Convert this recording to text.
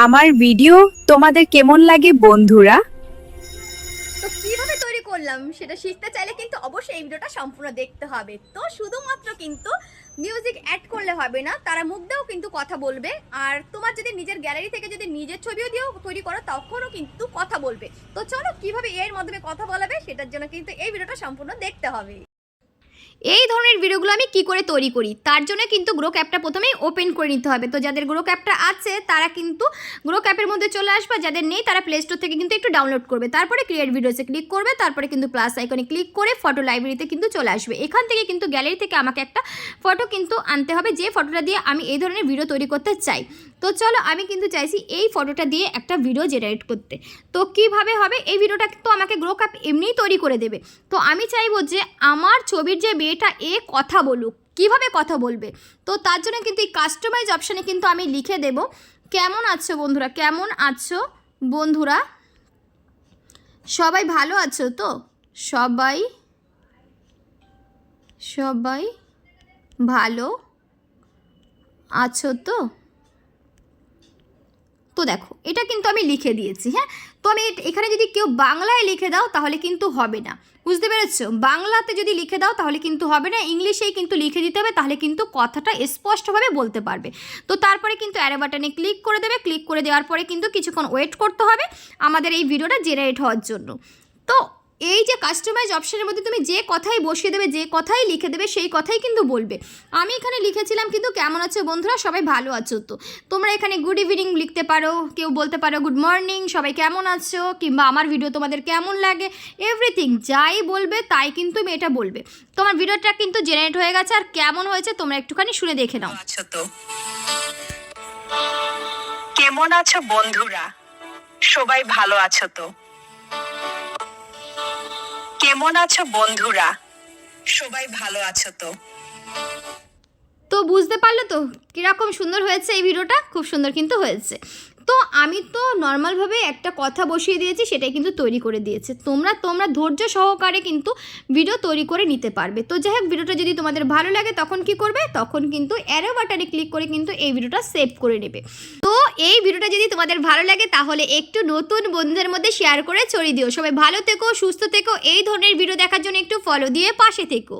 আমার ভিডিও তোমাদের কেমন লাগে বন্ধুরা? তো কিভাবে তৈরি করলাম সেটা শিখতে চাইলে কিন্তু অবশ্যই এই ভিডিওটা সম্পূর্ণ দেখতে হবে। তো শুধুমাত্র কিন্তু মিউজিক অ্যাড করলে হবে না, তারা মুখ দিয়েও কিন্তু কথা বলবে। আর তোমার যদি নিজের গ্যালারি থেকে যদি নিজের ছবিও দিয়েও তৈরি করো তখনও কিন্তু কথা বলবে। তো চলো কিভাবে এর মাধ্যমে কথা বলাবে সেটার জন্য কিন্তু এই ভিডিওটা সম্পূর্ণ দেখতে হবে। এই ধরনের ভিডিওগুলো আমি কি করে তৈরি করি তার জন্য কিন্তু গ্রোক অ্যাপটা প্রথমেই ওপেন করে নিতে হবে। তো যাদের গ্রোক অ্যাপটা আছে তারা কিন্তু গ্রোক অ্যাপের মধ্যে চলে আসবে, যাদের নেই তারা প্লে স্টোর থেকে কিন্তু একটু ডাউনলোড করবে, তারপরে ক্রিয়েট ভিডিওসে ক্লিক করবে, তারপরে কিন্তু প্লাস আইকনে ক্লিক করে ফটো লাইব্রেরিতে কিন্তু চলে আসবে। এখান থেকে কিন্তু গ্যালারি থেকে আমাকে একটা ফটো কিন্তু আনতে হবে, যে ফটোটা দিয়ে আমি এই ধরনের ভিডিও তৈরি করতে চাই। তো চলো আমি কিন্তু চাইছি এই ফটোটা দিয়ে একটা ভিডিও জেনারেট করতে। তো কিভাবে হবে, এই ভিডিওটা কিন্তু আমাকে গ্রোক অ্যাপ এমনিই তৈরি করে দেবে। তো আমি চাইবো যে আমার ছবির যে মেয়েটা কথা বলুক, কিভাবে কথা বলবে। তো তার জন্য কিন্তু এই কাস্টমাইজ অপশানে কিন্তু আমি লিখে দেব কেমন আছো বন্ধুরা, কেমন আছো বন্ধুরা, সবাই ভালো আছো তো, সবাই সবাই ভালো আছো তো। তো দেখো এটা কিন্তু আমি লিখে দিয়েছি। হ্যাঁ, তো আমি এখানে যদি কেউ বাংলায় লিখে দাও তাহলে কিন্তু হবে না, বুঝতে পেরেছো? বাংলাতে যদি লিখে দাও তাহলে কিন্তু হবে না, ইংলিশেই কিন্তু লিখে দিতে হবে, তাহলে কিন্তু কথাটা স্পষ্টভাবে বলতে পারবে। তো তারপরে কিন্তু অ্যারো বাটনে ক্লিক করে দেবে, ক্লিক করে দেওয়ার পরে কিন্তু কিছুক্ষণ ওয়েট করতে হবে আমাদের এই ভিডিওটা জেনারেট হওয়ার জন্য। তো এই যে কাস্টমাইজ অপশানের মধ্যে তুমি যে কথাই বসিয়ে দেবে, যে কথাই লিখে দেবে, সেই কথাই কিন্তু বলবে। আমি এখানে লিখেছিলাম কিন্তু কেমন আছো বন্ধুরা, সবাই ভালো আছো তো। তোমরা এখানে গুড ইভিনিং লিখতে পারো, কেউ বলতে পারো গুড মর্নিং, সবাই কেমন আছো, কিংবা আমার ভিডিও তোমাদের কেমন লাগে, এভরিথিং যাই বলবে তাই কিন্তু আমি এটা বলবে। তোমার ভিডিওটা কিন্তু জেনারেট হয়ে গেছে, আর কেমন হয়েছে তোমরা একটুখানি শুনে দেখে নাও। আছো তো? কেমন আছো বন্ধুরা? সবাই ভালো আছো তো? কেমন আছো বন্ধুরা? সবাই ভালো আছো তো? তো বুঝতে পারলে তো কীরকম সুন্দর হয়েছে এই ভিডিওটা, খুব সুন্দর কিন্তু হয়েছে। তো আমি তো নর্মালভাবে একটা কথা বসিয়ে দিয়েছি, সেটাই কিন্তু তৈরি করে দিয়েছে। তোমরা ধৈর্য সহকারে কিন্তু ভিডিও তৈরি করে নিতে পারবে। তো যাই হোক, ভিডিওটা যদি তোমাদের ভালো লাগে তখন কি করবে, তখন কিন্তু অ্যারো বাটনে ক্লিক করে কিন্তু এই ভিডিওটা সেভ করে নেবে। তো এই ভিডিওটা যদি তোমাদের ভালো লাগে তাহলে একটু নতুন বন্ধুদের মধ্যে শেয়ার করে ছড়িয়ে দিও। সবাই ভালো থেকো, সুস্থ থেকো, এই ধরনের ভিডিও দেখার জন্য একটু ফলো দিয়ে পাশে থেকো।